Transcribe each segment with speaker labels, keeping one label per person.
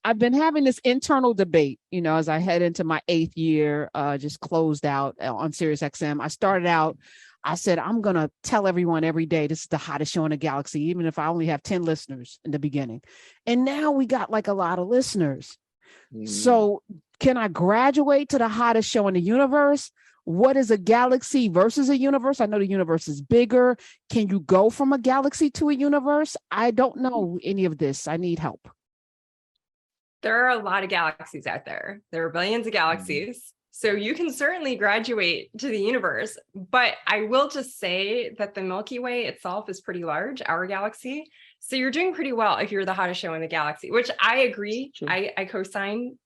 Speaker 1: I've been having this internal debate, as I head into my 8th year, just closed out on Sirius XM. I said, I'm going to tell everyone every day, this is the hottest show in the galaxy, even if I only have 10 listeners in the beginning. And now we got like a lot of listeners. So can I graduate to the hottest show in the universe? What is a galaxy versus a universe? I know the universe is bigger. Can you go from a galaxy to a universe? I don't know any of this. I need help.
Speaker 2: There are a lot of galaxies out there. There are billions of galaxies. So you can certainly graduate to the universe. But I will just say that the Milky Way itself is pretty large, our galaxy. So you're doing pretty well if you're the hottest show in the galaxy, which I agree. I co-sign.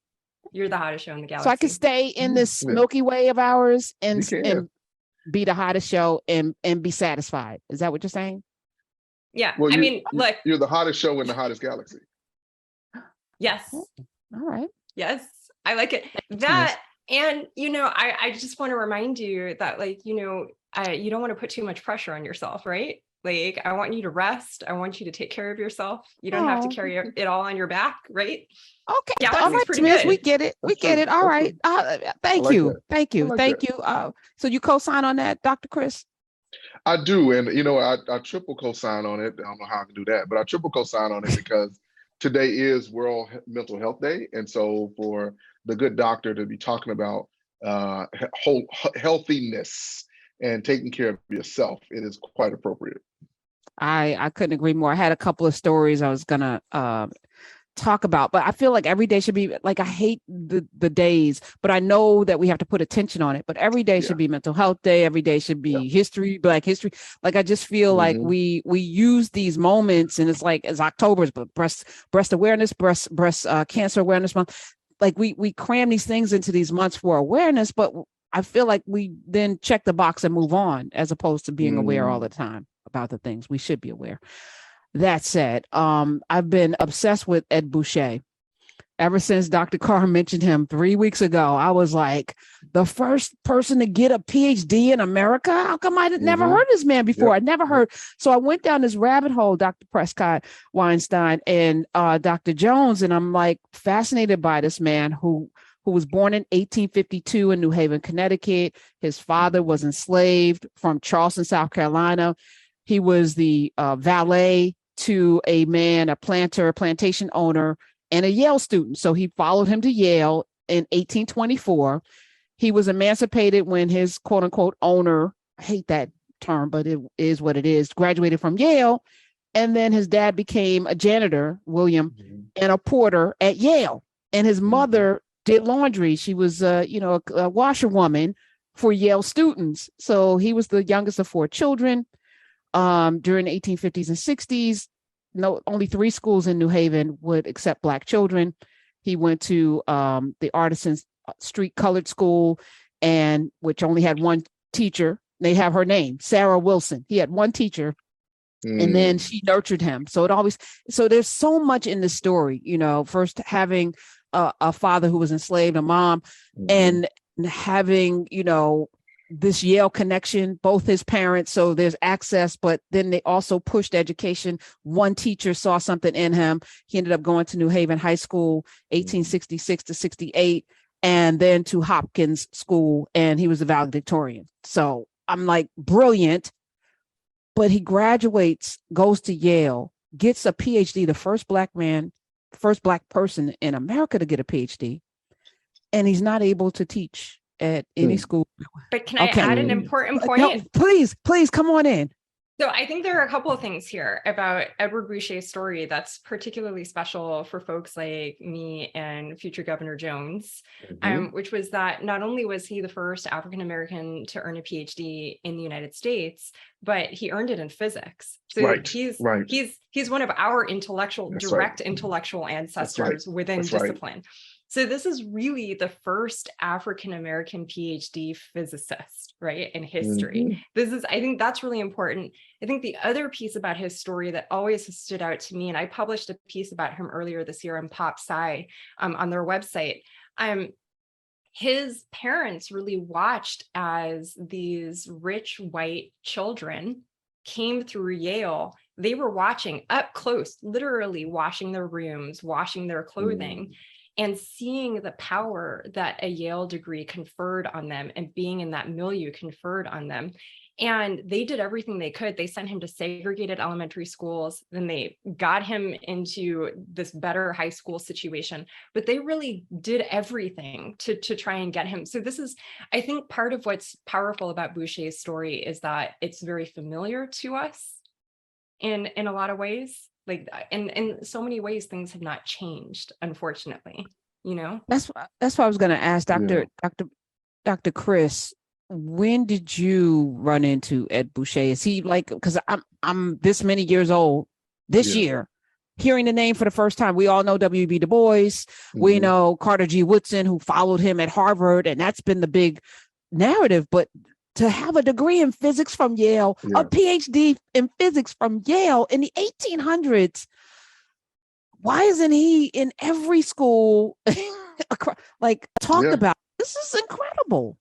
Speaker 2: You're the hottest show in the galaxy.
Speaker 1: So I can stay in this Milky Way of ours and be the hottest show and be satisfied. Is that what you're saying?
Speaker 2: Yeah. Well, look.
Speaker 3: You're the hottest show in the hottest galaxy.
Speaker 2: Yes.
Speaker 1: All right.
Speaker 2: Yes. I like it. That, and, I just want to remind you that, you don't want to put too much pressure on yourself, right? Like, I want you to rest. I want you to take care of yourself. You don't have to carry it all on your back, right?
Speaker 1: Okay. All right, Smith, we get it. We get it. All right. Thank you. Thank you. Thank you. So you co-sign on that, Dr. Chris?
Speaker 3: I do. And, I triple co-sign on it. I don't know how I can do that, but I triple co-sign on it because today is World Mental Health Day. And so for the good doctor to be talking about healthiness and taking care of yourself, it is quite appropriate.
Speaker 1: I couldn't agree more. I had a couple of stories I was gonna talk about, but I feel like every day should be like, I hate the days, but I know that we have to put attention on it. But every day should be Mental Health Day. Every day should be history, Black history. Like, I just feel like we use these moments, and it's like, it's October's, but breast awareness, breast cancer awareness month. Like we cram these things into these months for awareness, but I feel like we then check the box and move on, as opposed to being aware all the time about the things we should be aware. That said, I've been obsessed with Ed Bouchet ever since Dr. Carr mentioned him 3 weeks ago. I was like, the first person to get a PhD in America? How come I never heard this man before? I never heard. So I went down this rabbit hole, Dr. Prescod-Weinstein and Dr. Jones, and I'm like fascinated by this man who was born in 1852 in New Haven, Connecticut. His father was enslaved from Charleston, South Carolina. He was the valet to a plantation owner, and a Yale student. So he followed him to Yale in 1824. He was emancipated when his quote unquote owner, I hate that term, but it is what it is, graduated from Yale. And then his dad became a janitor, William, and a porter at Yale. And his mother did laundry. She was, a washerwoman for Yale students. So he was the youngest of 4 children. During the 1850s and 60s, only 3 schools in New Haven would accept Black children. He went to the Artisan Street Colored School, and which only had 1 teacher. They have her name, Sarah Wilson. He had 1 teacher, and then she nurtured him. So there's so much in this story. First having a father who was enslaved, a mom, and having this Yale connection, both his parents. So there's access, but then they also pushed education. 1 teacher saw something in him. He ended up going to New Haven High School, 1866 to 68, and then to Hopkins School, and he was a valedictorian. So I'm like, brilliant. But he graduates, goes to Yale, gets a PhD, the first Black person in America to get a PhD, and he's not able to teach at any school.
Speaker 2: But can I add an important point?
Speaker 1: No, please come on in.
Speaker 2: So I think there are a couple of things here about Edward Bouchet's story that's particularly special for folks like me and future Governor Jones, which was that not only was he the first African-American to earn a PhD in the United States, but he earned it in physics. So he's one of our direct intellectual ancestors within discipline. So this is really the first African-American PhD physicist, right, in history. I think that's really important. I think the other piece about his story that always has stood out to me, and I published a piece about him earlier this year on Pop Sci on their website. His parents really watched as these rich white children came through Yale they were watching up close, literally washing their rooms, washing their clothing, and seeing the power that a Yale degree conferred on them and being in that milieu conferred on them. And they did everything they could. They sent him to segregated elementary schools. Then they got him into this better high school situation. But they really did everything to try and get him. So this is, I think, part of what's powerful about Boucher's story is that it's very familiar to us in a lot of ways. Like in so many ways, things have not changed, unfortunately.
Speaker 1: That's why I was going to ask Dr. Chris, when did you run into Ed Bouchet? Is he like, because I'm this many years old this year, hearing the name for the first time. We all know W.B. Du Bois. We know Carter G. Woodson, who followed him at Harvard, and that's been the big narrative. But to have a degree in physics from Yale, a PhD in physics from Yale in the 1800s, why isn't he in every school like talked about? This is incredible.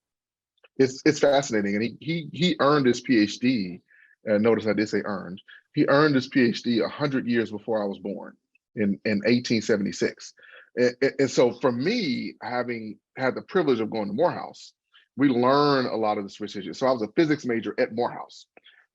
Speaker 3: It's fascinating, and he earned his PhD. Notice I did say earned. He earned his PhD 100 years before I was born in 1876. And so for me, having had the privilege of going to Morehouse, we learn a lot of this research. So I was a physics major at Morehouse.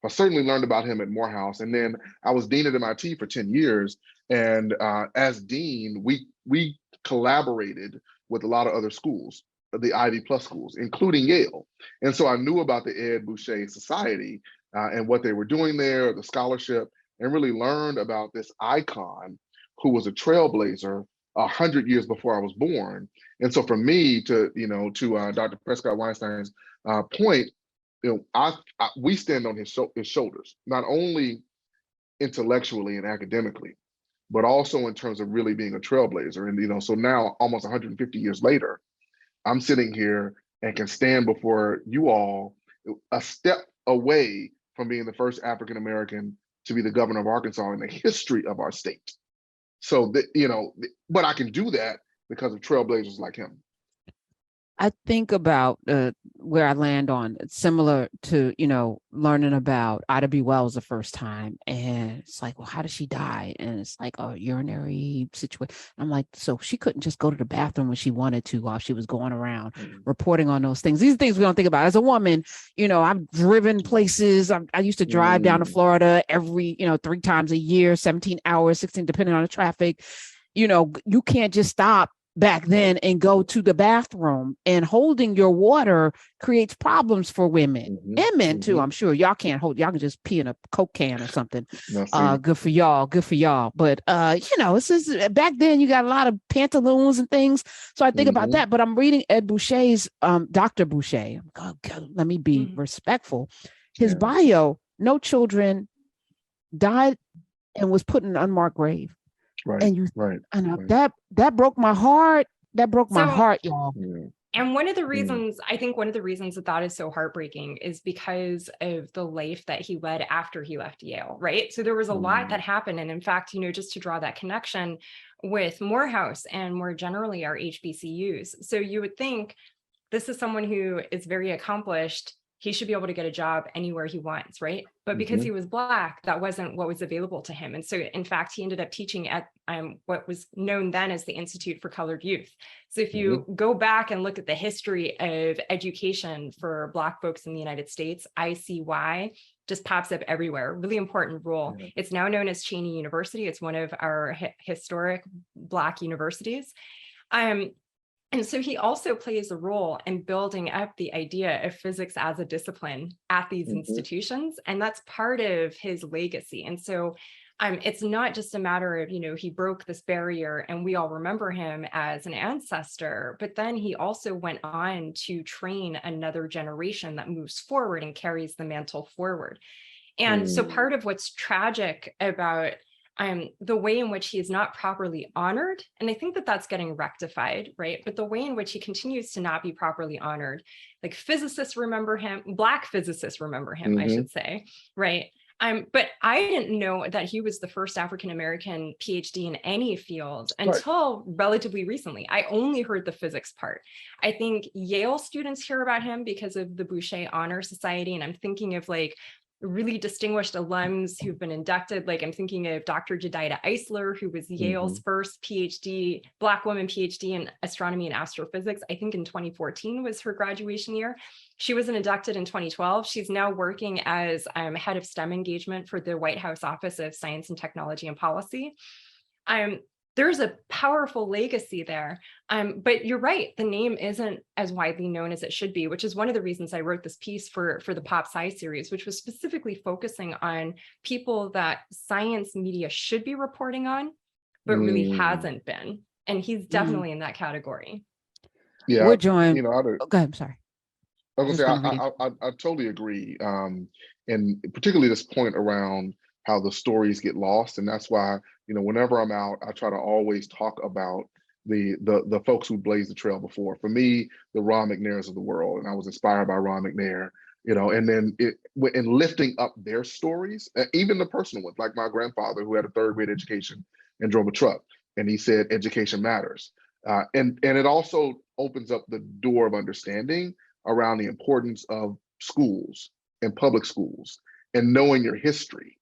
Speaker 3: I certainly learned about him at Morehouse, and then I was dean at MIT for 10 years. And as dean, we collaborated with a lot of other schools, the Ivy Plus schools, including Yale. And so I knew about the Ed Bouchet Society and what they were doing there, the scholarship, and really learned about this icon who was a trailblazer 100 years before I was born. And so for me to Dr. Prescod-Weinstein's point, we stand on his shoulders, not only intellectually and academically, but also in terms of really being a trailblazer. And so now, almost 150 years later, I'm sitting here and can stand before you all a step away from being the first African American to be the governor of Arkansas in the history of our state. So but I can do that because of trailblazers like him.
Speaker 1: I think about where I land on, it's similar to, learning about Ida B. Wells the first time. And it's like, well, how did she die? And it's like a urinary situation. I'm like, so she couldn't just go to the bathroom when she wanted to while she was going around reporting on those things. These are things we don't think about. As a woman, I've driven places. I used to drive down to Florida every, 3 times a year, 17 hours, 16, depending on the traffic. You can't just stop back then and go to the bathroom, and holding your water creates problems for women and men too. I'm sure y'all can just pee in a Coke can or something. Good for y'all. But this is back then, you got a lot of pantaloons and things. So I think about that, but I'm reading Ed Boucher's Dr. Bouchet. God, let me be respectful. His bio, no children, died and was put in an unmarked grave. That broke my heart. My heart, y'all.
Speaker 2: And one of the reasons that is so heartbreaking is because of the life that he led after he left Yale, right? So there was a lot that happened. And in fact, just to draw that connection with Morehouse and more generally our HBCUs. So you would think this is someone who is very accomplished. He should be able to get a job anywhere he wants, right? But because he was Black, that wasn't what was available to him. And so, in fact, he ended up teaching at what was known then as the Institute for Colored Youth. So if you go back and look at the history of education for Black folks in the United States, ICY just pops up everywhere. Really important role. It's now known as Cheney University. It's one of our historic Black universities. And so he also plays a role in building up the idea of physics as a discipline at these institutions. And that's part of his legacy. And so it's not just a matter of, he broke this barrier and we all remember him as an ancestor, but then he also went on to train another generation that moves forward and carries the mantle forward. And so part of what's tragic about the way in which he is not properly honored, and I think that that's getting rectified, right? But the way in which he continues to not be properly honored, like physicists remember him, Black physicists remember him, I should say, right? But I didn't know that he was the first African-American PhD in any field until relatively recently. I only heard the physics part. I think Yale students hear about him because of the Bouchet Honor Society, and I'm thinking of like really distinguished alums who've been inducted. Like I'm thinking of Dr. Jedidah Eisler, who was Yale's first PhD, Black woman PhD in astronomy and astrophysics. I think in 2014 was her graduation year. She was inducted in 2012. She's now working as head of STEM engagement for the White House Office of Science and Technology and Policy. There's a powerful legacy there. But you're right, the name isn't as widely known as it should be, which is one of the reasons I wrote this piece for the Pop Sci series, which was specifically focusing on people that science media should be reporting on, but really hasn't been. And he's definitely in that category.
Speaker 3: Yeah,
Speaker 1: we're joined.
Speaker 3: You know,
Speaker 1: go ahead, I'm sorry.
Speaker 3: I was gonna say, I totally agree. And particularly this point around how the stories get lost. And that's why, you know, whenever I'm out, I try to always talk about the folks who blazed the trail before. For me, the Ron McNairs of the world, and I was inspired by Ron McNair, you know, and then in lifting up their stories, even the personal ones, like my grandfather who had a third grade education and drove a truck, and he said education matters. And it also opens up the door of understanding around the importance of schools and public schools and knowing your history,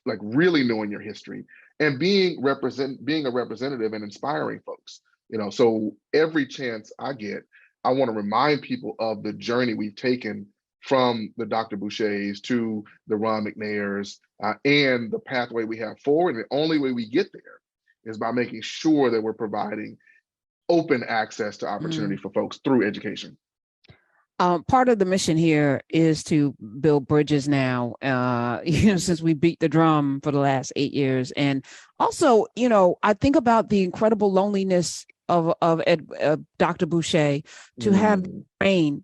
Speaker 3: like really knowing your history and being a representative and inspiring folks. You know, so every chance I get, I want to remind people of the journey we've taken from the Dr. Bouchets to the Ron McNairs and the pathway we have forward. And the only way we get there is by making sure that we're providing open access to opportunity for folks through education.
Speaker 1: Part of the mission here is to build bridges now, you know, since we beat the drum for the last 8 years. And also, you know, I think about the incredible loneliness of Dr. Bouchet to have brain.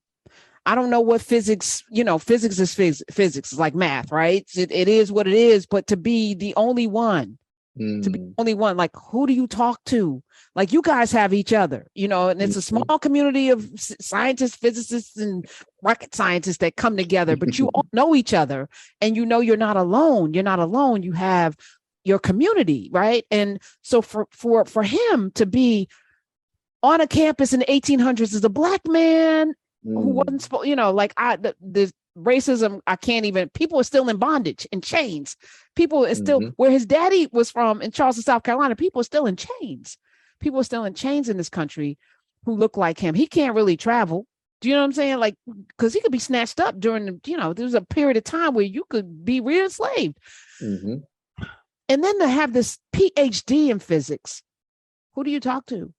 Speaker 1: I don't know what physics, you know, physics is physics. It's like math, right? It is what it is, but to be the only one, like, who do you talk to? Like, you guys have each other, you know, and it's a small community of scientists, physicists, and rocket scientists that come together, but you all know each other, and you know you're not alone. You're not alone. You have your community, right? And so for him to be on a campus in the 1800s as a Black man who wasn't supposed, you know, like the racism, I can't even, people are still in bondage, in chains. People are still, where his daddy was from in Charleston, South Carolina, people are still in chains. People are still in chains in this country who look like him. He can't really travel. Do you know what I'm saying? Like, because he could be snatched up during the, you know, there was a period of time where you could be re-enslaved. And then to have this PhD in physics, who do you talk to?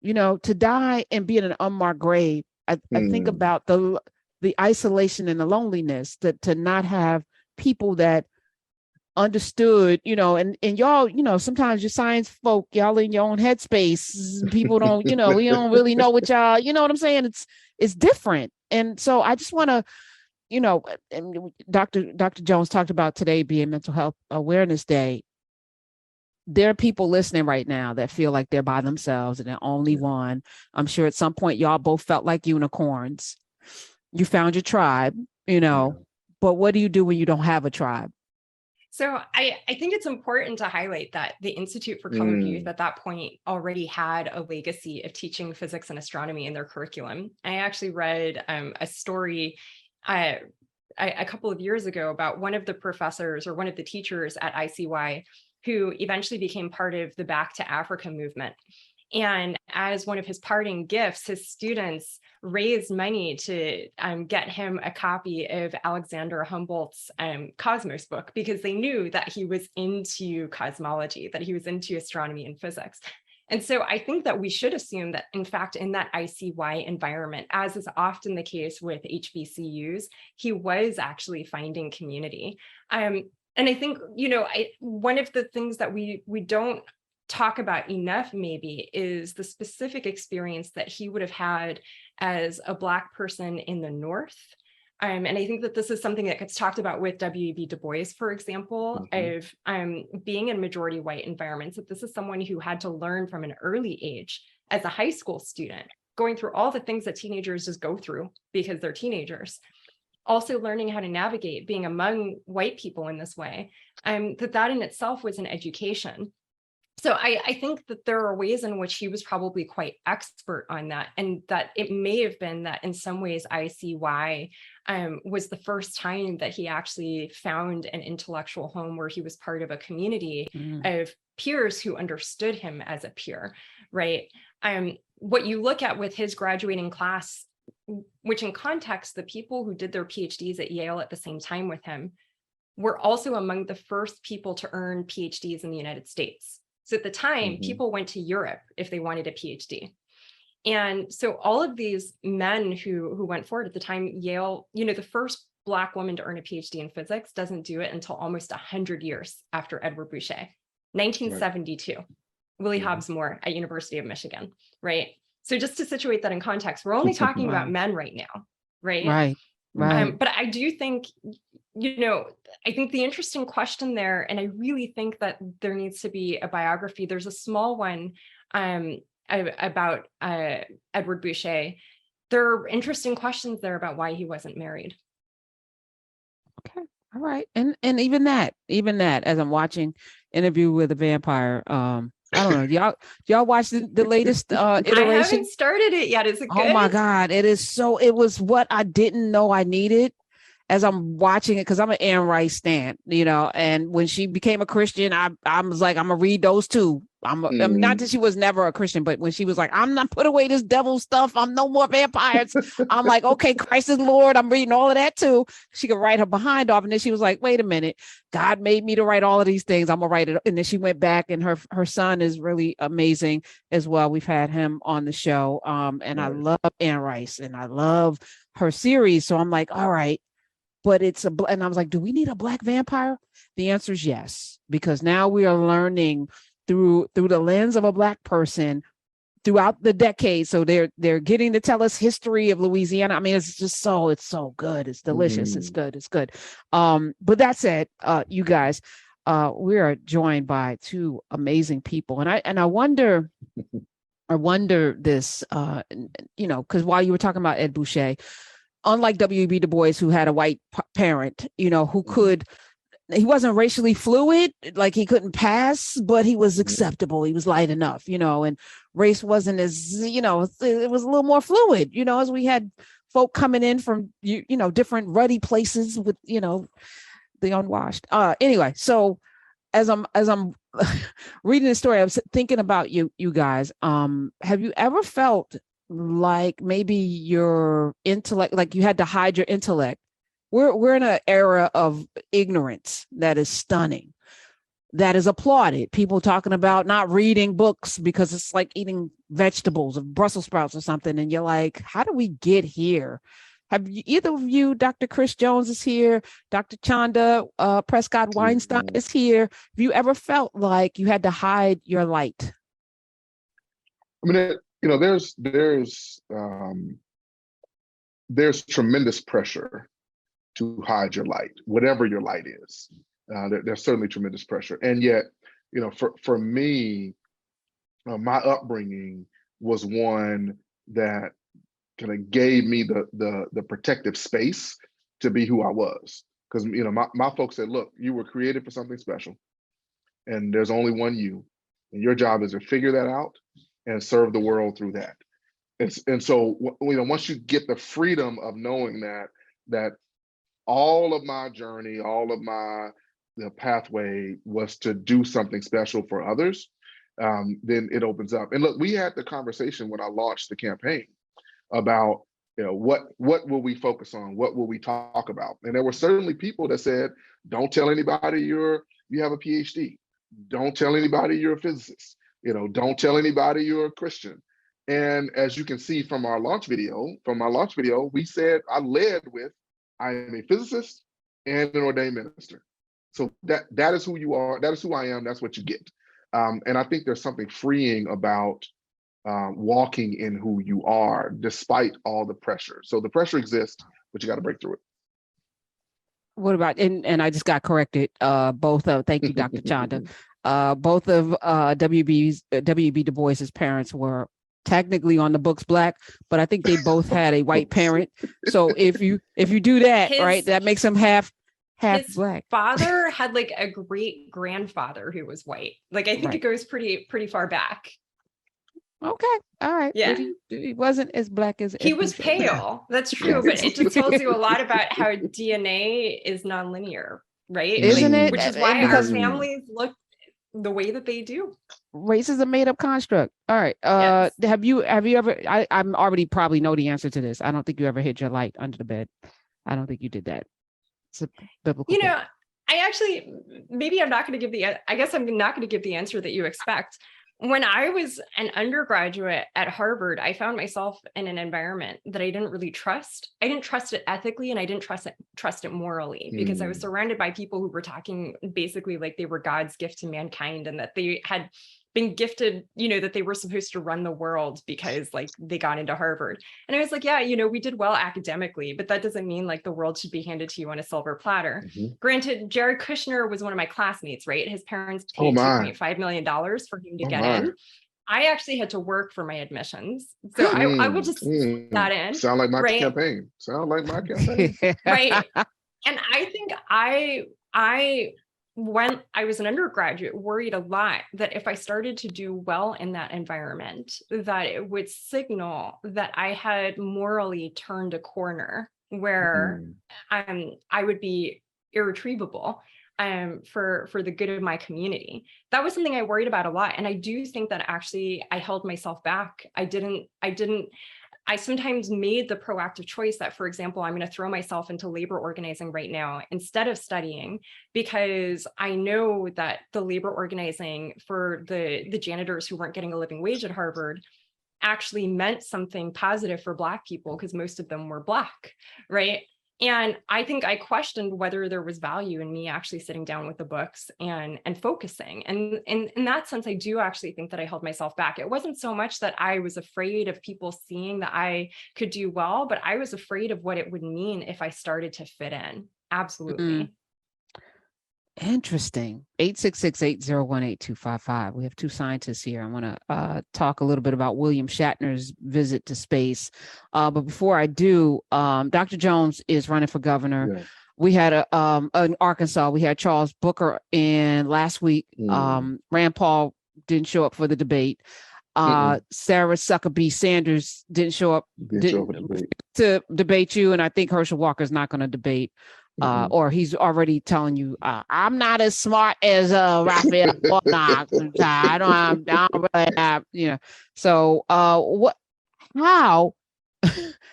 Speaker 1: You know, to die and be in an unmarked grave. I think about the isolation and the loneliness, to not have people that understood, you know, and y'all, you know, sometimes your science folk, y'all in your own headspace. People don't, you know, we don't really know what y'all, you know what I'm saying? It's different. And so I just want to, you know, and Dr. Jones talked about today being Mental Health Awareness Day. There are people listening right now that feel like they're by themselves and they're only one. I'm sure at some point y'all both felt like unicorns. You found your tribe, you know, but what do you do when you don't have a tribe?
Speaker 2: So I think it's important to highlight that the Institute for Colored Youth at that point already had a legacy of teaching physics and astronomy in their curriculum. I actually read a story a couple of years ago about one of the professors or one of the teachers at ICY who eventually became part of the Back to Africa movement. And as one of his parting gifts, his students raised money to get him a copy of Alexander Humboldt's Cosmos book, because they knew that he was into cosmology, that he was into astronomy and physics. And so I think that we should assume that, in fact, in that ICY environment, as is often the case with HBCUs, he was actually finding community. And I think, you know, one of the things that we don't talk about enough maybe is the specific experience that he would have had as a Black person in the North. And I think that this is something that gets talked about with W.E.B. Du Bois, for example, of being in majority white environments, that this is someone who had to learn from an early age as a high school student, going through all the things that teenagers just go through because they're teenagers. Also learning how to navigate being among white people in this way, that in itself was an education. So I think that there are ways in which he was probably quite expert on that, and that it may have been that in some ways ICY was the first time that he actually found an intellectual home where he was part of a community of peers who understood him as a peer, right? What you look at with his graduating class, which in context, the people who did their PhDs at Yale at the same time with him were also among the first people to earn PhDs in the United States. So at the time, people went to Europe if they wanted a PhD. And so all of these men who went forward at the time, Yale, the first Black woman to earn a PhD in physics doesn't do it until almost 100 years after Edward Bouchet, 1972, right. Willie Hobbs Moore at University of Michigan, right? So just to situate that in context, we're only talking about men right now, right? Right. But I do think, I think the interesting question there, and I really think that there needs to be a biography. There's a small one about Edward Bouchet. There are interesting questions there about why he wasn't married.
Speaker 1: Okay. All right. And even that, as I'm watching Interview with a Vampire, I don't know. Y'all watch the latest iteration?
Speaker 2: I haven't started it yet. Is it good?
Speaker 1: Oh my God. It was what I didn't know I needed as I'm watching it, because I'm an Anne Rice stan, and when she became a Christian, I was like, I'm gonna read those too. I'm not that she was never a Christian, but when she was like, I'm not put away this devil stuff, I'm no more vampires. I'm like, okay, Christ is Lord. I'm reading all of that too. She could write her behind off. And then she was like, wait a minute, God made me to write all of these things. I'm gonna write it. And then she went back, and her son is really amazing as well. We've had him on the show. And I love Anne Rice and I love her series. So I'm like, all right. But and I was like, do we need a Black vampire? The answer is yes, because now we are learning through the lens of a Black person throughout the decades. So they're getting to tell us history of Louisiana. I mean, it's so good. It's delicious. It's good. But that said, you guys, we are joined by two amazing people, and I wonder this, because while you were talking about Ed Bouchet, unlike W.E.B. Du Bois, who had a white parent, who he wasn't racially fluid, like he couldn't pass, but he was acceptable. He was light enough, and race wasn't as, it was a little more fluid, as we had folk coming in from, different ruddy places with, the unwashed. Anyway, so as I'm reading the story, I was thinking about you guys. Have you ever felt like maybe your intellect, like you had to hide your intellect? We're in an era of ignorance that is stunning, that is applauded. People talking about not reading books because it's like eating vegetables or Brussels sprouts or something. And you're like, how do we get here? Have you, either of you, Dr. Chris Jones is here, Dr. Chanda Prescod-Weinstein is here. Have you ever felt like you had to hide your light?
Speaker 3: I mean, there's tremendous pressure to hide your light, whatever your light is. There's certainly tremendous pressure. And yet, for me, my upbringing was one that kind of gave me the protective space to be who I was. Because, my folks said, look, you were created for something special, and there's only one you, and your job is to figure that out and serve the world through that. And so, once you get the freedom of knowing that all of my journey, all of the pathway was to do something special for others, then it opens up. And look, we had the conversation when I launched the campaign about, what will we focus on? What will we talk about? And there were certainly people that said, don't tell anybody you have a PhD. Don't tell anybody you're a physicist. Don't tell anybody you're a Christian. And as you can see from my launch video, we said, I led with, I am a physicist and an ordained minister. So that is who you are. That is who I am. That's what you get. And I think there's something freeing about walking in who you are, despite all the pressure. So the pressure exists, but you got to break through it.
Speaker 1: What about, and I just got corrected, both of, thank you, Dr. Chanda, both of W.E.B. Du Bois's parents were technically on the books Black, but I think they both had a white parent. So if you do that, right, that makes them half half
Speaker 2: his
Speaker 1: black.
Speaker 2: father had like a great grandfather who was white. Like, I think
Speaker 1: Right.
Speaker 2: it goes pretty far back.
Speaker 1: Okay. All right.
Speaker 2: Yeah.
Speaker 1: But he wasn't as black as
Speaker 2: He was
Speaker 1: people say.
Speaker 2: pale. That's true. But it just tells you a lot about how DNA is nonlinear, right?
Speaker 1: Isn't
Speaker 2: Like,
Speaker 1: it?
Speaker 2: which is
Speaker 1: And
Speaker 2: why our
Speaker 1: because
Speaker 2: families look the way that they do.
Speaker 1: race is a made up construct. All right.
Speaker 2: Yes.
Speaker 1: Have you ever, I'm already probably know the answer to this. I don't think you ever hid your light under the bed. I don't think you did that. It's a biblical
Speaker 2: You
Speaker 1: thing.
Speaker 2: know, I actually, maybe I'm not going to give I guess I'm not going to give the answer that you expect. When I was an undergraduate at Harvard, I found myself in an environment that I didn't really trust. I didn't trust it ethically, and I didn't trust it morally, because I was surrounded by people who were talking basically like they were God's gift to mankind, and that they had been gifted, you know, that they were supposed to run the world because like they got into Harvard. And I was like, yeah, you know, we did well academically, but that doesn't mean like the world should be handed to you on a silver platter. Granted, Jared Kushner was one of my classmates, right? His parents paid $2.5 million for him to get in. I actually had to work for my admissions. So I will just put that in.
Speaker 3: Sound like my
Speaker 2: right?
Speaker 3: campaign. Sound like my campaign.
Speaker 2: Right. And I think when I was an undergraduate, worried a lot that if I started to do well in that environment, that it would signal that I had morally turned a corner where I would be irretrievable for the good of my community. That was something I worried about a lot. And I do think that actually I held myself back. I sometimes made the proactive choice that, for example, I'm going to throw myself into labor organizing right now instead of studying, because I know that the labor organizing for the janitors who weren't getting a living wage at Harvard actually meant something positive for Black people, because most of them were Black, right? And I think I questioned whether there was value in me actually sitting down with the books and focusing. And in that sense, I do actually think that I held myself back. It wasn't so much that I was afraid of people seeing that I could do well, but I was afraid of what it would mean if I started to fit in. Absolutely.
Speaker 1: Interesting. 866-801-8255. We have two scientists here. I want to talk a little bit about William Shatner's visit to space. But before I do, Dr. Jones is running for governor. Yeah. We had in Arkansas, we had Charles Booker in last week. Rand Paul didn't show up for the debate. Sarah Huckabee Sanders didn't show up to debate you. And I think Herschel Walker's not going to debate. Or he's already telling you, I'm not as smart as Raphael Warnock. I don't really have, you know. So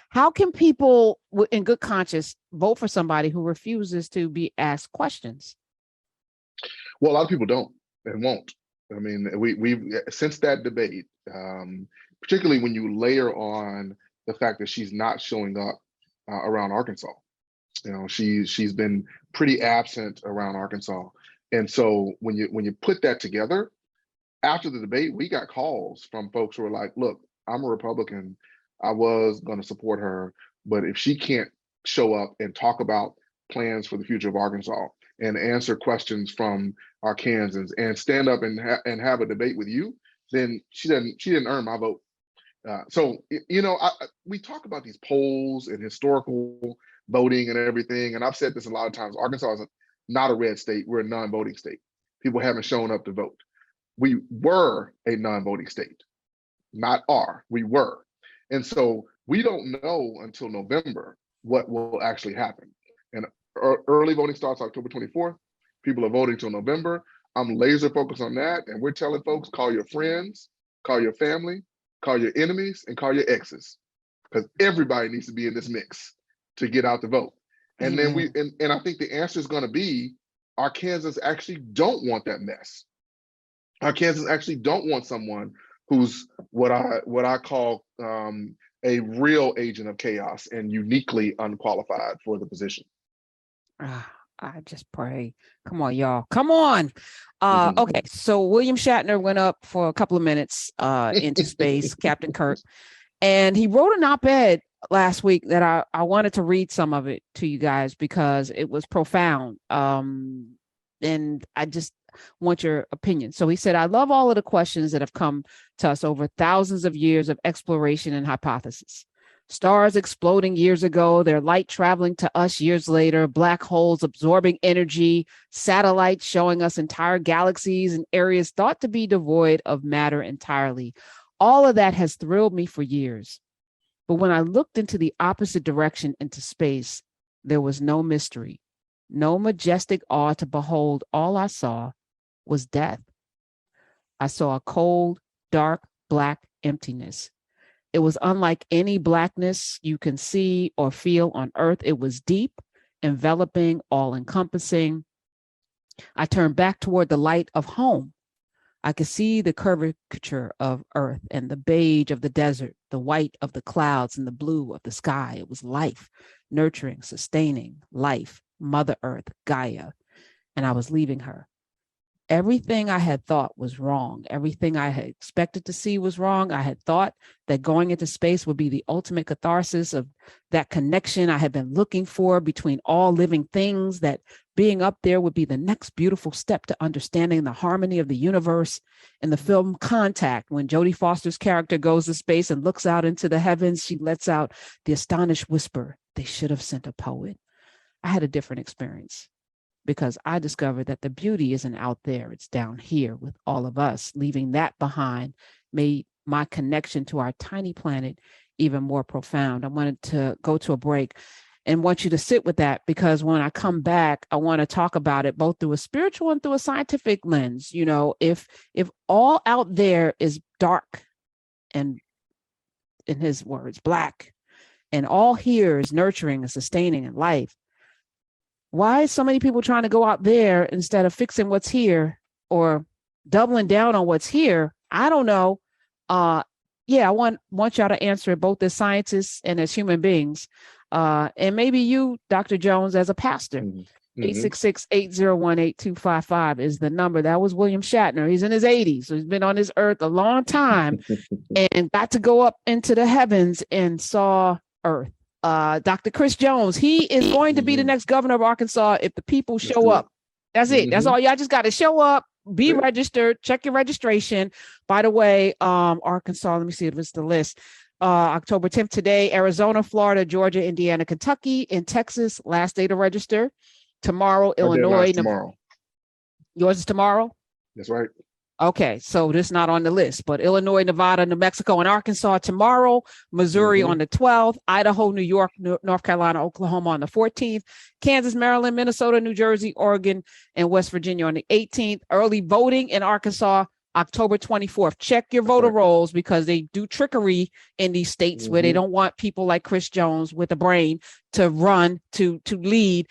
Speaker 1: how can people in good conscience vote for somebody who refuses to be asked questions?
Speaker 3: Well, a lot of people don't and won't. I mean, we've since that debate, particularly when you layer on the fact that she's not showing up around Arkansas. You know, she's been pretty absent around Arkansas. And so when you put that together, after the debate, we got calls from folks who were like, look, I'm a Republican. I was going to support her, but if she can't show up and talk about plans for the future of Arkansas and answer questions from Arkansans and stand up and have a debate with you, then she didn't earn my vote. So, you know, we talk about these polls and historical voting and everything. And I've said this a lot of times, Arkansas is not a red state. We're a non-voting state. People haven't shown up to vote. We were a non-voting state, not are, we were. And so we don't know until November what will actually happen. And early voting starts October 24th. People are voting till November. I'm laser focused on that. And we're telling folks, call your friends, call your family, call your enemies, and call your exes, because everybody needs to be in this mix to get out the vote. And then and I think the answer is going to be Arkansans actually don't want that mess. Arkansans actually don't want someone who's what I call a real agent of chaos and uniquely unqualified for the position.
Speaker 1: I just pray. Come on, y'all. Come on. Okay, so William Shatner went up for a couple of minutes into space, Captain Kirk, and he wrote an op-ed last week that I wanted to read some of it to you guys because it was profound. And I just want your opinion. So he said, I love all of the questions that have come to us over thousands of years of exploration and hypothesis. Stars exploding years ago, their light traveling to us years later, black holes absorbing energy, satellites showing us entire galaxies and areas thought to be devoid of matter entirely. All of that has thrilled me for years. But when I looked into the opposite direction into space, there was no mystery, no majestic awe to behold. All I saw was death. I saw a cold, dark, black emptiness. It was unlike any blackness you can see or feel on Earth. It was deep, enveloping, all-encompassing. I turned back toward the light of home. I could see the curvature of Earth and the beige of the desert, the white of the clouds and the blue of the sky. It was life, nurturing, sustaining life, Mother Earth, Gaia. And I was leaving her. Everything I had thought was wrong. Everything I had expected to see was wrong. I had thought that going into space would be the ultimate catharsis of that connection I had been looking for between all living things, that being up there would be the next beautiful step to understanding the harmony of the universe. In the film Contact, when Jodie Foster's character goes to space and looks out into the heavens, she lets out the astonished whisper, "They should have sent a poet." I had a different experience, because I discovered that the beauty isn't out there, it's down here with all of us. Leaving that behind made my connection to our tiny planet even more profound. I wanted to go to a break and want you to sit with that, because when I come back, I want to talk about it both through a spiritual and through a scientific lens. You know, if all out there is dark and, in his words, black, and all here is nurturing and sustaining in life, why is so many people trying to go out there instead of fixing what's here or doubling down on what's here? I don't know. I want y'all to answer it both as scientists and as human beings. And maybe you, Dr. Jones, as a pastor. 866-801-8255 is the number. That was William Shatner. He's in his 80s, so he's been on this earth a long time and got to go up into the heavens and saw Earth. Dr. Chris Jones, he is going to be the next governor of Arkansas if the people show up. That's it. That's all. Y'all just got to show up, be registered, check your registration. By the way, Arkansas, let me see if it's the list. October 10th today, Arizona, Florida, Georgia, Indiana, Kentucky, and Texas, last day to register. Tomorrow, Illinois.
Speaker 3: Tomorrow.
Speaker 1: Yours is tomorrow?
Speaker 3: That's right.
Speaker 1: Okay, so this is not on the list, but Illinois, Nevada, New Mexico, and Arkansas tomorrow, Missouri on the 12th, Idaho, New York, North Carolina, Oklahoma on the 14th, Kansas, Maryland, Minnesota, New Jersey, Oregon, and West Virginia on the 18th. Early voting in Arkansas, October 24th. Check your voter rolls, because they do trickery in these states where they don't want people like Chris Jones with a brain to run, to lead.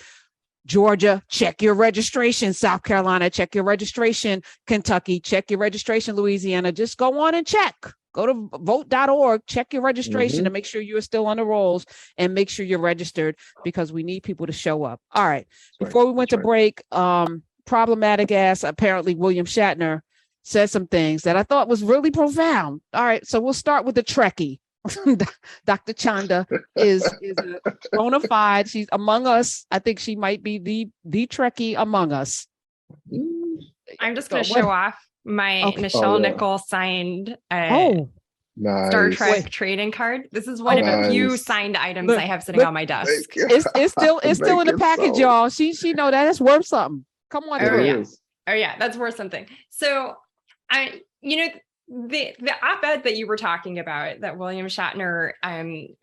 Speaker 1: Georgia, check your registration. South Carolina, check your registration. Kentucky, check your registration. Louisiana, just go on and check. Go to vote.org, check your registration to make sure you're still on the rolls and make sure you're registered, because we need people to show up. All right. Before we went to break, problematic ass, apparently William Shatner said some things that I thought was really profound. All right. So we'll start with the Trekkie. Dr. Chanda is a bona fide. She's among us. I think she might be the Trekkie among us.
Speaker 2: I'm just going to show off my Nichelle Nichols signed
Speaker 3: nice.
Speaker 2: Star Trek trading card. This is one of a few signed items I have sitting on my desk.
Speaker 1: It's still in the package, y'all. She know that it's worth something. Come on.
Speaker 2: Oh yeah, that's worth something. So the op-ed that you were talking about, that William Shatner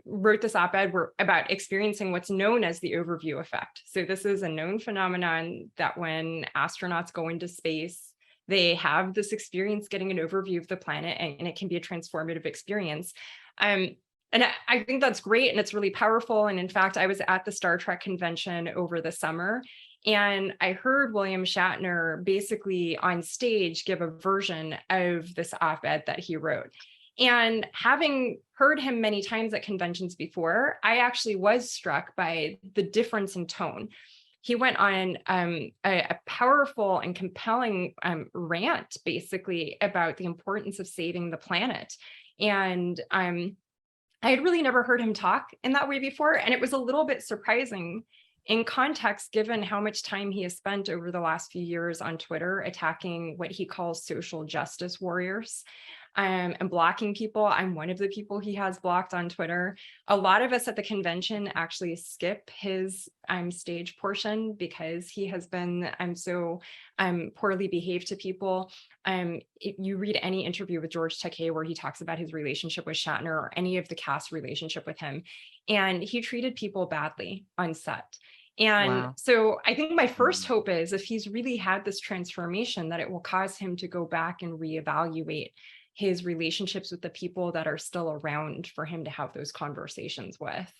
Speaker 2: wrote, this op-ed were about experiencing what's known as the overview effect. So this is a known phenomenon that when astronauts go into space, they have this experience getting an overview of the planet, and it can be a transformative experience. And I think that's great, and it's really powerful. And in fact, I was at the Star Trek convention over the summer, and I heard William Shatner basically on stage give a version of this op-ed that he wrote. And having heard him many times at conventions before, I actually was struck by the difference in tone. He went on a powerful and compelling rant, basically, about the importance of saving the planet. And I had really never heard him talk in that way before. And it was a little bit surprising in context, given how much time he has spent over the last few years on Twitter attacking what he calls social justice warriors. and blocking people. I'm one of the people he has blocked on Twitter. A lot of us at the convention actually skip his stage portion because he has been so poorly behaved to people. If you read any interview with George Takei where he talks about his relationship with Shatner or any of the cast relationship with him, and he treated people badly on set. And
Speaker 1: Wow.
Speaker 2: so I think my first hope is if he's really had this transformation, that it will cause him to go back and reevaluate his relationships with the people that are still around for him to have those conversations with.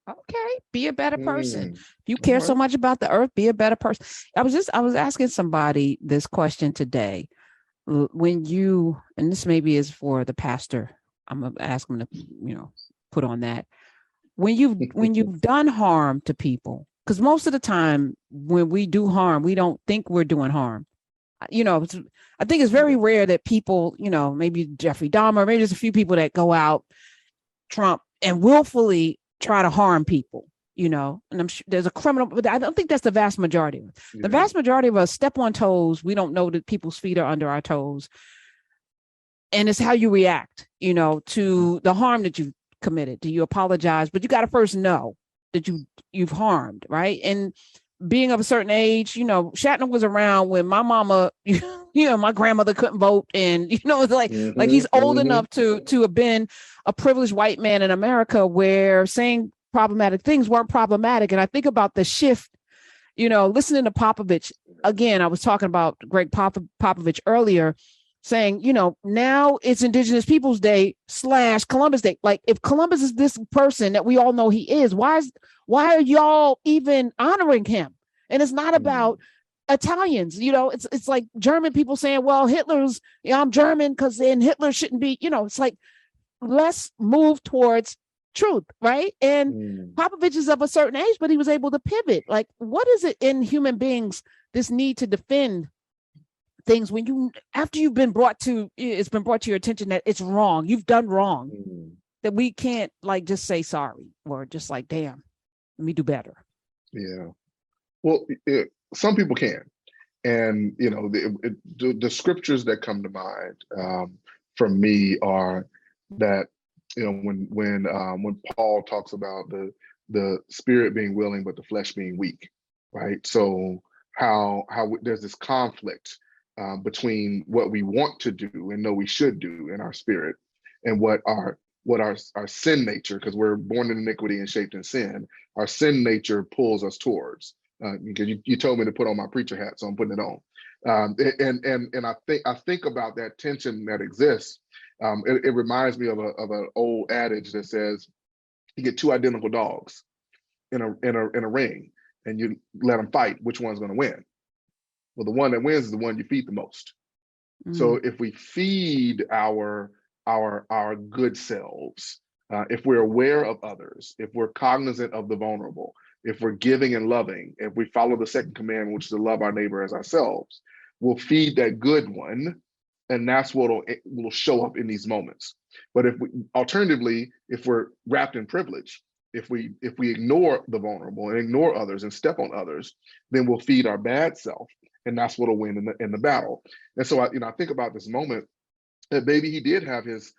Speaker 1: Okay, be a better person.
Speaker 3: Mm.
Speaker 1: If you care
Speaker 3: All
Speaker 1: so
Speaker 3: right.
Speaker 1: much about the earth, be a better person. I was asking somebody this question today. When you, and this maybe is for the pastor, I'm gonna ask him to, put on that. When you've done harm to people, because most of the time when we do harm, we don't think we're doing harm. I think it's very rare that people, maybe Jeffrey Dahmer, maybe there's a few people that go out, Trump, and willfully try to harm people, and I'm sure there's a criminal, but I don't think that's the vast majority of it. The vast majority of us step on toes. We don't know that people's feet are under our toes. And it's how you react, to the harm that you've committed. Do you apologize? But you got to first know that you've harmed, right? And being of a certain age, Shatner was around when my mama, my grandmother couldn't vote. And, it's like he's old enough to have been a privileged white man in America where saying problematic things weren't problematic. And I think about the shift, listening to Popovich. Again, I was talking about Greg Popovich earlier, saying, now it's Indigenous Peoples Day / Columbus Day. Like, if Columbus is this person that we all know he is, why are y'all even honoring him? And it's not about Italians, it's like German people saying, well, Hitler's, I'm German because then Hitler shouldn't be, it's like, let's move towards truth, right? And Popovich is of a certain age, but he was able to pivot. Like, what is it in human beings, this need to defend things when after it's been brought to your attention that it's wrong, you've done wrong, that we can't just say sorry or just like, damn, let me do better.
Speaker 3: Yeah. Well, some people can. And, the scriptures that come to mind from me are that, when Paul talks about the spirit being willing, but the flesh being weak, right? So how there's this conflict between what we want to do and know we should do in our spirit and what our sin nature, because we're born in iniquity and shaped in sin, our sin nature pulls us towards. Because you told me to put on my preacher hat, so I'm putting it on. And I think about that tension that exists. It reminds me of an old adage that says, you get two identical dogs in a ring, and you let them fight. Which one's going to win? Well, the one that wins is the one you feed the most. So if we feed our good selves, if we're aware of others, if we're cognizant of the vulnerable, if we're giving and loving, if we follow the second command, which is to love our neighbor as ourselves, we'll feed that good one, and that's what will show up in these moments. But alternatively, if we're wrapped in privilege, if we ignore the vulnerable and ignore others and step on others, then we'll feed our bad self, and that's what'll win in the battle. And so I think about this moment that maybe he did have his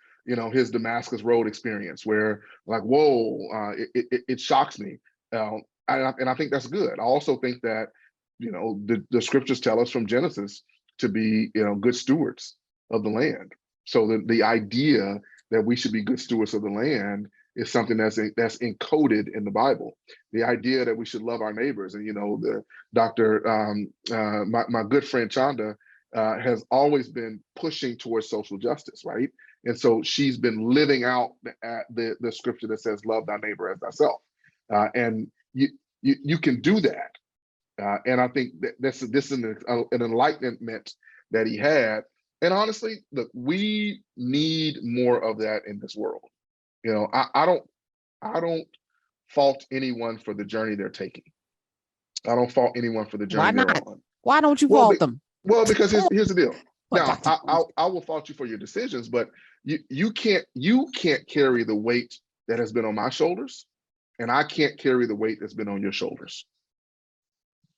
Speaker 3: Damascus Road experience where, like, whoa, it shocks me. And I think that's good. I also think that, the scriptures tell us from Genesis to be, good stewards of the land. So the idea that we should be good stewards of the land is something that's encoded in the Bible. The idea that we should love our neighbors, and the doctor, my good friend Chanda, has always been pushing towards social justice, right? And so she's been living out the scripture that says, "Love thy neighbor as thyself," and you can do that. And I think that this is an enlightenment that he had. And honestly, look, we need more of that in this world. I don't fault anyone for the journey they're taking. I don't fault anyone for the journey
Speaker 1: Why
Speaker 3: they're
Speaker 1: not?
Speaker 3: on.
Speaker 1: Why don't you fault them?
Speaker 3: Well, because here's the deal. Now, I will fault you for your decisions, but you can't carry the weight that has been on my shoulders, and I can't carry the weight that's been on your shoulders.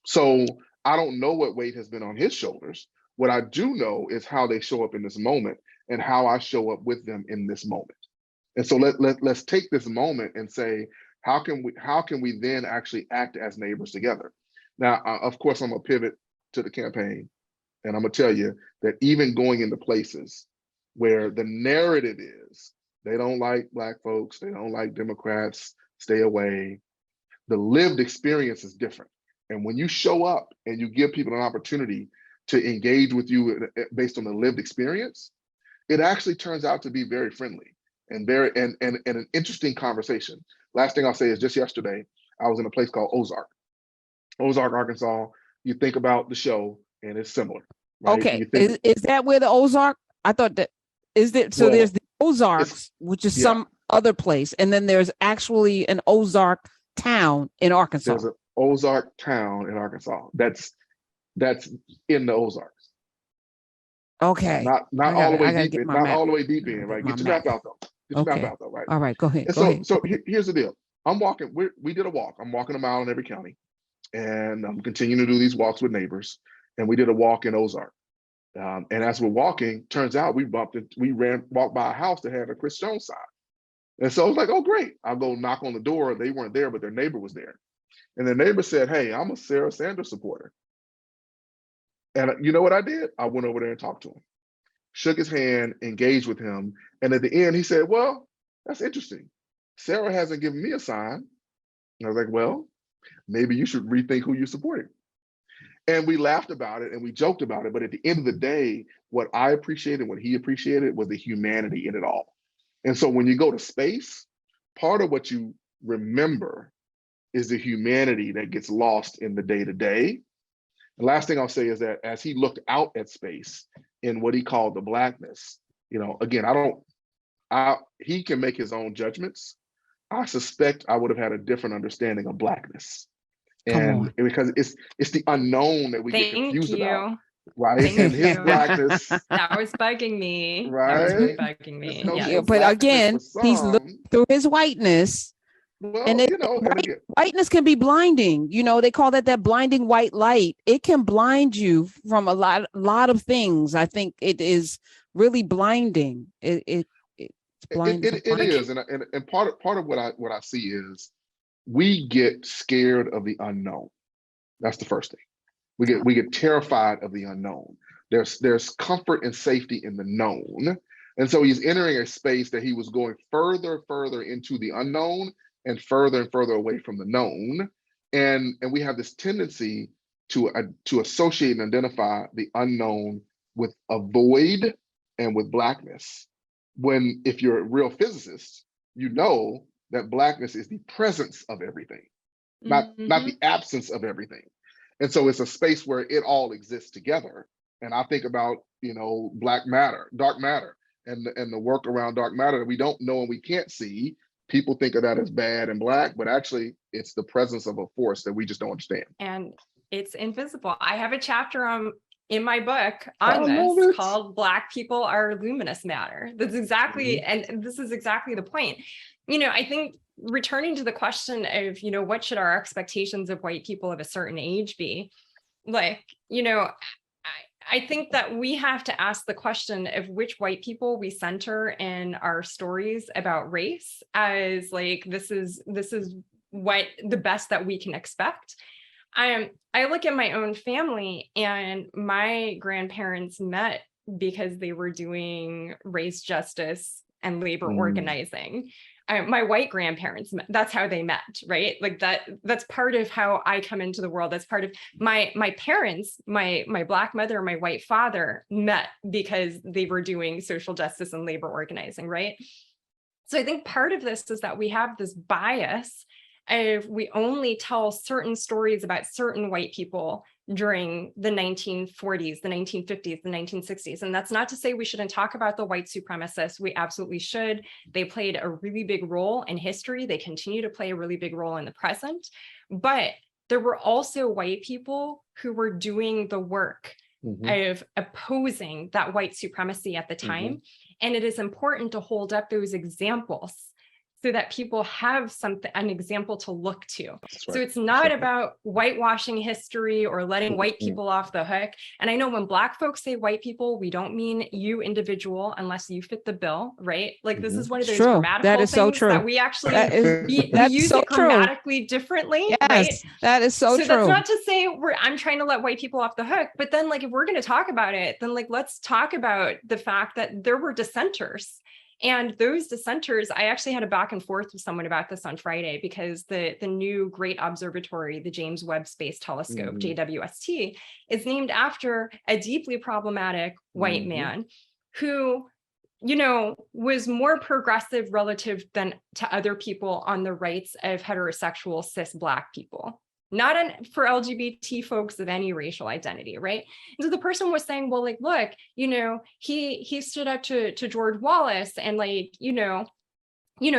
Speaker 3: So I don't know what weight has been on his shoulders. What I do know is how they show up in this moment. and how I show up with them in this moment. And so let's take this moment and say, how can we then actually act as neighbors together? Now, of course, I'm gonna pivot to the campaign, and I'm gonna tell you that even going into places where the narrative is they don't like Black folks, they don't like Democrats, stay away, the lived experience is different. And when you show up and you give people an opportunity to engage with you based on the lived experience, it actually turns out to be very friendly and an interesting conversation. Last thing I'll say is just yesterday, I was in a place called Ozark, Arkansas. You think about the show and it's similar, right?
Speaker 1: Okay,
Speaker 3: You think,
Speaker 1: is that where the Ozark? I thought that is there. So
Speaker 3: well,
Speaker 1: there's the Ozarks, which is some other place, and then there's actually an Ozark town in Arkansas.
Speaker 3: There's an Ozark town in Arkansas that's in the Ozarks.
Speaker 1: Okay.
Speaker 3: Not all the way deep in,
Speaker 1: not
Speaker 3: all the way deep in, right? Get your map out though. Get your map out though, right?
Speaker 1: All right, go ahead.
Speaker 3: And so here's the deal. I'm walking. We did a walk. I'm walking a mile in every county, and I'm continuing to do these walks with neighbors. And we did a walk in Ozark. And as we're walking, turns out we walked by a house that had a Chris Jones sign. And so I was like, oh, great. I'll go knock on the door. They weren't there, but their neighbor was there. And the neighbor said, hey, I'm a Sarah Sanders supporter. And you know what I did? I went over there and talked to him, shook his hand, engaged with him. And at the end, he said, well, that's interesting. Sarah hasn't given me a sign. And I was like, well, maybe you should rethink who you're supporting. And we laughed about it and we joked about it. But at the end of the day, what I appreciated, what he appreciated was the humanity in it all. And so when you go to space, part of what you remember is the humanity that gets lost in the day-to-day. The last thing I'll say is that as he looked out at space in what he called the blackness, again, he can make his own judgments. I suspect I would have had a different understanding of blackness. And because it's the unknown that we get confused about, right? And his blackness
Speaker 2: that was bugging me.
Speaker 3: Right?
Speaker 2: That was really bugging me.
Speaker 1: Yeah, but again, he's looking through his whiteness.
Speaker 3: Well,
Speaker 1: and whiteness can be blinding. They call that blinding white light. It can blind you from a lot of things. I think it is really blinding. It's blinding.
Speaker 3: It is, and part of what I see is we get scared of the unknown. That's the first thing. We get terrified of the unknown. There's comfort and safety in the known. And so he's entering a space that he was going further into the unknown and further away from the known. And we have this tendency to associate and identify the unknown with a void and with blackness. When if you're a real physicist, you know that blackness is the presence of everything, not the absence of everything. And so it's a space where it all exists together. And I think about, black matter, dark matter, and the work around dark matter that we don't know and we can't see. People think of that as bad and black, but actually it's the presence of a force that we just don't understand.
Speaker 2: And it's invisible. I have a chapter in my book on this called Black People Are Luminous Matter. That's exactly, and this is exactly the point. I think returning to the question of, what should our expectations of white people of a certain age be? I think that we have to ask the question of which white people we center in our stories about race as this is what the best that we can expect. I look at my own family, and my grandparents met because they were doing race justice and labor organizing. My white grandparents met, that's how they met, right? That's part of how I come into the world. That's part of my parents, my Black mother, my white father met because they were doing social justice and labor organizing, right? So I think part of this is that we have this bias if we only tell certain stories about certain white people during the 1940s, the 1950s, the 1960s. And that's not to say we shouldn't talk about the white supremacists. We absolutely should. They played a really big role in history. They continue to play a really big role in the present. But there were also white people who were doing the work of opposing that white supremacy at the time. And it is important to hold up those examples so that people have something, an example to look to.
Speaker 3: That's right.
Speaker 2: So it's not about whitewashing history or letting white people off the hook. And I know when Black folks say white people, we don't mean you individual unless you fit the bill, right? Like this is one of those
Speaker 1: True.
Speaker 2: grammatical
Speaker 1: That is so
Speaker 2: things
Speaker 1: true.
Speaker 2: that we actually we
Speaker 1: That's
Speaker 2: use
Speaker 1: so
Speaker 2: it
Speaker 1: true.
Speaker 2: grammatically differently,
Speaker 1: Yes,
Speaker 2: right?
Speaker 1: that is so true.
Speaker 2: That's not to say I'm trying to let white people off the hook, but then like if we're going to talk about it, then like let's talk about the fact that there were dissenters. And those dissenters, I actually had a back and forth with someone about this on Friday, because the new great observatory, the James Webb Space Telescope, JWST, is named after a deeply problematic white man who, you know, was more progressive relative than to other people on the rights of heterosexual cis Black people. Not for LGBT folks of any racial identity, right? And so the person was saying, well, like, look, you know, he stood up to George Wallace, and like, you know,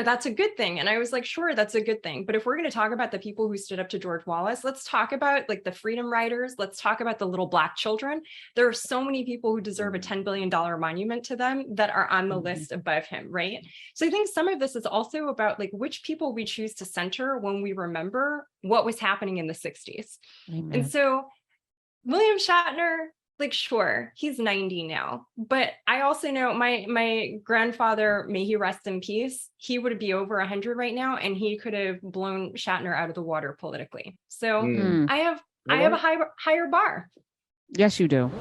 Speaker 2: that's a good thing. And I was like, sure, that's a good thing. But if we're going to talk about the people who stood up to George Wallace, let's talk about like the Freedom Riders. Let's talk about the little Black children. There are so many people who deserve a $10 billion monument to them that are on the list above him, right? So I think some of this is also about like which people we choose to center when we remember what was happening in the 60s.
Speaker 1: Amen.
Speaker 2: And so William Shatner, like, sure, he's 90 now, but I also know my grandfather, may he rest in peace, he would be over 100 right now, and he could have blown Shatner out of the water politically. So I have a higher bar.
Speaker 1: Yes, you do.